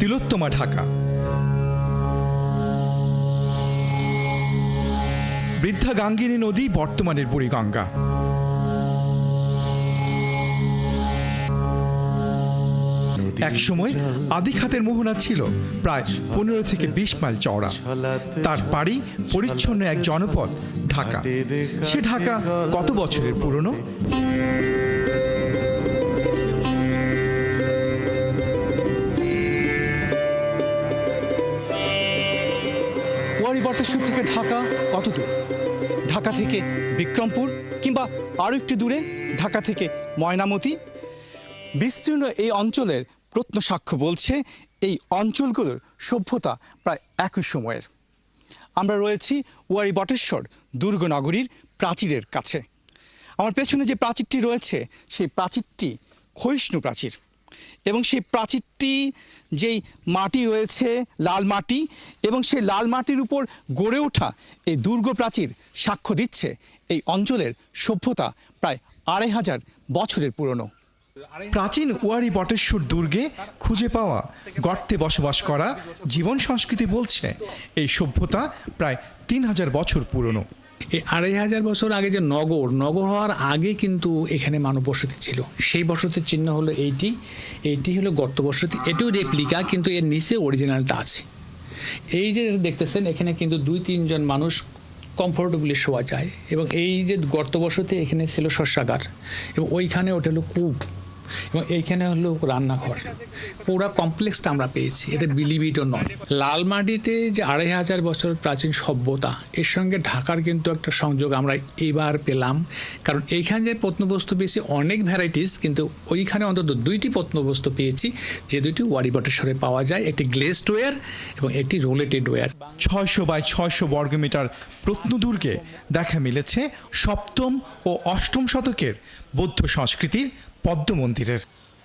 তিলোত্তমা ঢাকা। বৃদ্ধা গাঙ্গিনী নদী বর্তমানের বুড়িগঙ্গা। একসময় আদিখাতের মোহনা ছিল প্রায় 15 থেকে 20 মাইল চওড়া। তার পাড়ি পরিচ্ছন্ন এক জনপদ ঢাকা। সে ঢাকা কত বছরের পুরনো? ওয়ারী বটেশ্বর থেকে ঢাকা কত দূর? ঢাকা থেকে বিক্রমপুর কিংবা আরও একটু দূরে ঢাকা থেকে ময়নামতি। বিস্তীর্ণ এই অঞ্চলের প্রত্নসাক্ষ্য বলছে এই অঞ্চলগুলোর সভ্যতা প্রায় একই সময়ের। আমরা রয়েছি ওয়ারী বটেশ্বর দুর্গনগরীর প্রাচীরের কাছে। আমার পেছনে যে প্রাচীরটি রয়েছে সেই প্রাচীরটি ক্ষয়িষ্ণু প্রাচীর, এবং সেই প্রাচীরটি যেই মাটি রয়েছে লাল মাটি, এবং সেই লাল মাটির উপর গড়ে ওঠা এই দুর্গ প্রাচীর সাক্ষ্য দিচ্ছে এই অঞ্চলের সভ্যতা প্রায় 2500 বছরের পুরনো। প্রাচীন ওয়ারী বটেশ্বর দুর্গে খুঁজে পাওয়া গর্তে বসবাস করা জীবন সংস্কৃতি বলছে এই সভ্যতা প্রায় 3000 বছর পুরনো। এই 2500 বছর আগে যে নগর হওয়ার আগে কিন্তু এখানে মানব বসতি ছিল। সেই বসতির চিহ্ন হলো এইটি হলো গর্ত বসতি। এটিও রেপ্লিকা, কিন্তু এর নিচে অরিজিনালটা আছে। এই যে দেখতেছেন এখানে কিন্তু 2-3 জন মানুষ কমফোর্টেবলি শোয়া যায়। এবং এই যে গর্ত বসতি এখানে ছিল শস্যাগার, এবং ওইখানে ওটা হলো কূপ, এবং এইখানে হলো রান্নাঘর। পুরো কমপ্লেক্সটা আমরা পেয়েছি। এটা বিলিভ ইট অর নট। লাল মাটিতে যে 2500 বছর প্রাচীন সভ্যতা, এর সঙ্গে ঢাকার কিন্তু একটা সংযোগ আমরা এবার পেলাম। কারণ এইখানে যে প্রত্নবস্তু পেয়েছি অনেক ভ্যারাইটিস, কিন্তু ওইখানে অন্তত 2টি প্রত্নবস্তু পেয়েছি, যে 2টি ওয়ারী বটেশ্বরে পাওয়া যায়। একটি গ্লেজড ওয়্যার এবং একটি রোলেটেড ওয়্যার। 600 বাই 600 বর্গমিটার প্রত্নদুর্গে দেখা মিলেছে 7ম ও 8ম শতকের বৌদ্ধ সংস্কৃতির পদ্ম মন্দিরের।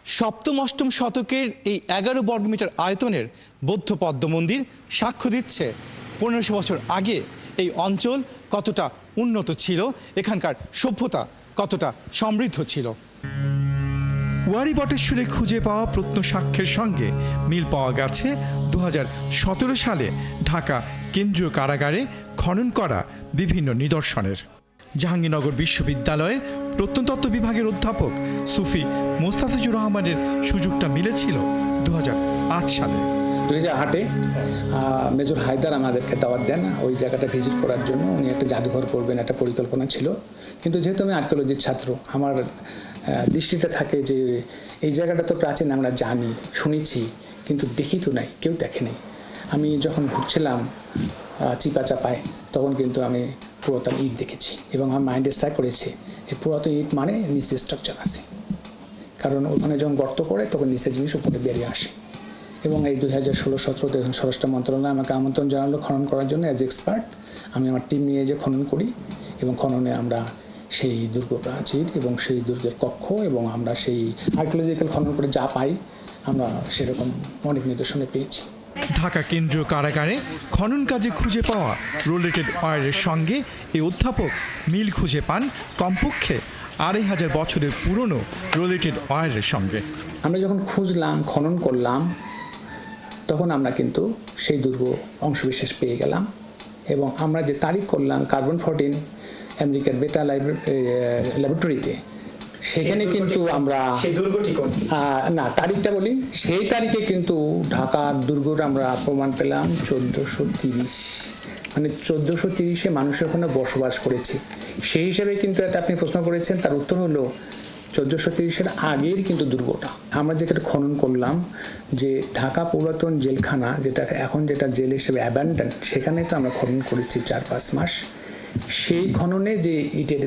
7ম-8ম শতকের এই 11 বর্গমিটার আয়তনের বৌদ্ধ পদ্ম মন্দির সাক্ষ্য দিচ্ছে 1500 বছর আগে এই অঞ্চল কতটা উন্নত ছিল, এখানকার সভ্যতা কতটা সমৃদ্ধ ছিল। ওয়ারী বটেশ্বরে খুঁজে পাওয়া প্রত্নসাক্ষ্যের সঙ্গে মিল পাওয়া গেছে 2017 সালে ঢাকা কেন্দ্রীয় কারাগারে খনন করা বিভিন্ন নিদর্শনের। জাহাঙ্গীরনগর বিশ্ববিদ্যালয়ের প্রত্নতত্ত্ব বিভাগের অধ্যাপক সুফি মোস্তাফিজুর রহমানের সুযোগটা মিলেছিল 2008 সালে। 2008-এ মেজর হায়দার আমাদেরকে দাওয়াত দেন ওই জায়গাটা ভিজিট করার জন্য। উনি একটা জাদুঘর করবেন, একটা পরিকল্পনা ছিল। কিন্তু যেহেতু আমি আর্কিওলজির ছাত্র, আমার দৃষ্টিটা থাকে যে এই জায়গাটা তো প্রাচীন, আমরা জানি, শুনেছি, কিন্তু দেখি তো নাই, কেউ দেখেনি। আমি যখন ঘুরছিলাম চিপা চাপায়, তখন কিন্তু আমি পুরাতন ইট দেখেছি, এবং আমার মাইন্ডে স্ট্রাইক করেছে এই পুরাতন ইট মানে নিচে স্ট্রাকচার আছে। কারণ ওখানে যখন গর্ত করে তখন নিচে জিনিস উপরে বেরিয়ে আসে। এবং এই 2016-17 যখন স্বরাষ্ট্র মন্ত্রণালয় আমাকে আমন্ত্রণ জানালো খনন করার জন্য অ্যাজ এক্সপার্ট, আমি আমার টিম নিয়ে যে খনন করি, এবং খননে আমরা সেই দুর্গ প্রাচীর এবং সেই দুর্গের কক্ষ, এবং আমরা সেই আর্কিওলজিক্যাল খনন করে যা পাই আমরা সেরকম অনেক নিদর্শনে পেয়েছি। ঢাকা কেন্দ্রীয় কারাগারে খনন কাজে খুঁজে পাওয়া রোলেটেড ওয়্যারের সঙ্গে এই অধ্যাপক মিল খুঁজে পান কমপক্ষে 2500 বছরের পুরনো রোলেটেড ওয়্যারের সঙ্গে। আমরা যখন খুঁজলাম, খনন করলাম, তখন আমরা কিন্তু সেই দুর্গ অংশবিশেষ পেয়ে গেলাম। এবং আমরা যে তারিখ করলাম কার্বন-14 আমেরিকার বেটা ল্যাবরেটরিতে, সেখানে কিন্তু আমরা না তারিখটা বলি, সেই তারিখে কিন্তু ঢাকার দুর্গর আমরা প্রমাণ পেলাম 1430। মানে 1430-এ মানুষ ওখানে বসবাস করেছে। সেই হিসেবে কিন্তু এটা আপনি প্রশ্ন করেছেন, তার উত্তর হলো 1430-এর আগের কিন্তু দুর্গটা। আমরা যেটা খনন করলাম যে ঢাকা পুরাতন জেলখানা, যেটা এখন যেটা জেল হিসেবে অ্যাবান্ডন, সেখানে তো আমরা খনন করেছি 4-5 মাস। সেই খননে যে ইটের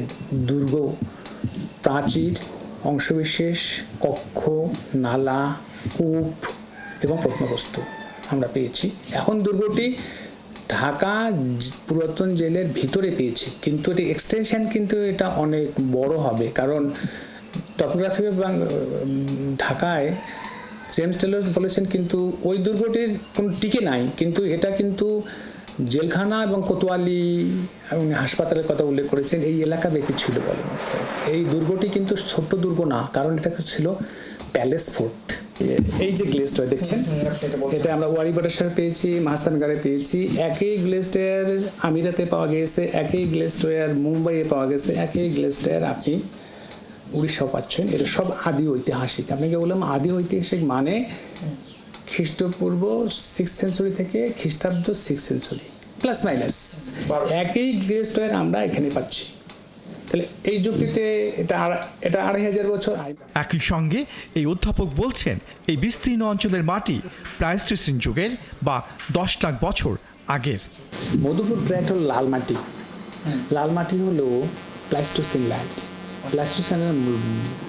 দুর্গ প্রাচীর, অংশবিশেষ, কক্ষ, নালা, কূপ এবং প্রত্নবস্তু আমরা পেয়েছি। এখন দুর্গটি ঢাকা পুরাতন জেলের ভিতরে পেয়েছি, কিন্তু এটি এক্সটেনশন কিন্তু এটা অনেক বড় হবে। কারণ টপোগ্রাফি এবং ঢাকায় জেমস টেলর বলেছেন কিন্তু ওই দুর্গটির কোনো টিকে নাই, কিন্তু এটা কিন্তু জেলখানা এবং কোতোয়ালি উনি হাসপাতালের কথা উল্লেখ করেছেন, এই এলাকা ব্যাপী ছিল বলে মনে করেন। এই দুর্গটি কিন্তু ছোট্ট দুর্গ না, কারণ এটা ছিল প্যালেস ফোর্ট। এই যে গ্লেজটা দেখছেন, এটা আমরা ওয়ারিবাটাসার পেয়েছি, মাস্তানগারে পেয়েছি। একই গ্লেজটার আমিরাতে পাওয়া গেছে, একই গ্লেজটার মুম্বাইয়ে পাওয়া গেছে, একই গ্লেজটার আপনি উড়িষ্যাও পাচ্ছেন। এটা সব আদি ঐতিহাসিক। আপনাকে বললাম আদি ঐতিহাসিক মানে খ্রিস্টপূর্ব 6th সেঞ্চুরি থেকে খ্রিস্টাব্দ 6th সেঞ্চুরি প্লাস মাইনাস একই গ্লেজটার আমরা এখানে পাচ্ছি। তাহলে এই যুক্তিতে এটা 2500 বছর। একই সঙ্গে এই অধ্যাপক বলছেন এই বিস্তীর্ণ অঞ্চলের মাটি প্লাইস্টোসিন যুগের বা 10 লাখ বছর আগের। মধুপুর ট্র্যাক্ট হলো লাল মাটি। লাল মাটি হলো প্লাইস্টোসিন ল্যান্ড।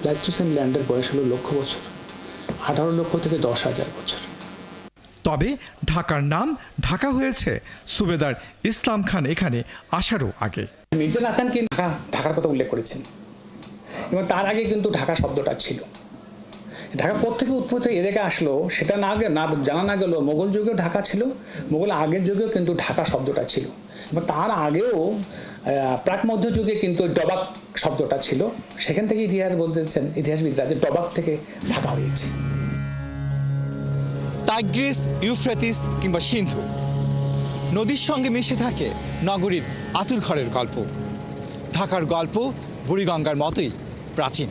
প্লাইস্টোসিন ল্যান্ডের বয়স হলো লক্ষ বছর, 18 লক্ষ থেকে 10,000 বছর। তবে ঢাকার নাম ঢাকা হয়েছে সুবেদার ইসলাম খান এখানে আসারও আগে। মির্জা নাথান কিন্তু ঢাকার কথা উল্লেখ করেছেন এবং তার আগে কিন্তু ঢাকা শব্দটা ছিল। ঢাকা কোত্থেকে উৎপত্তি এদিকে আসলো সেটা না জানা না গেল। মোগল যুগেও ঢাকা ছিল, মোগল আগের যুগেও কিন্তু ঢাকা শব্দটা ছিল এবং তার আগেও প্রাক মধ্য যুগে কিন্তু ডবাক শব্দটা ছিল। সেখান থেকে ইতিহাস বলতেছেন ইতিহাসবিদরা যে ডবাক থেকে ঢাকা হয়েছে। টাইগ্রিস, ইউফ্রেটিস কিংবা সিন্ধু নদীর সঙ্গে মিশে থাকে নগরীর আতুর ঘরের গল্প। ঢাকার গল্প বুড়িগঙ্গার মতোই প্রাচীন।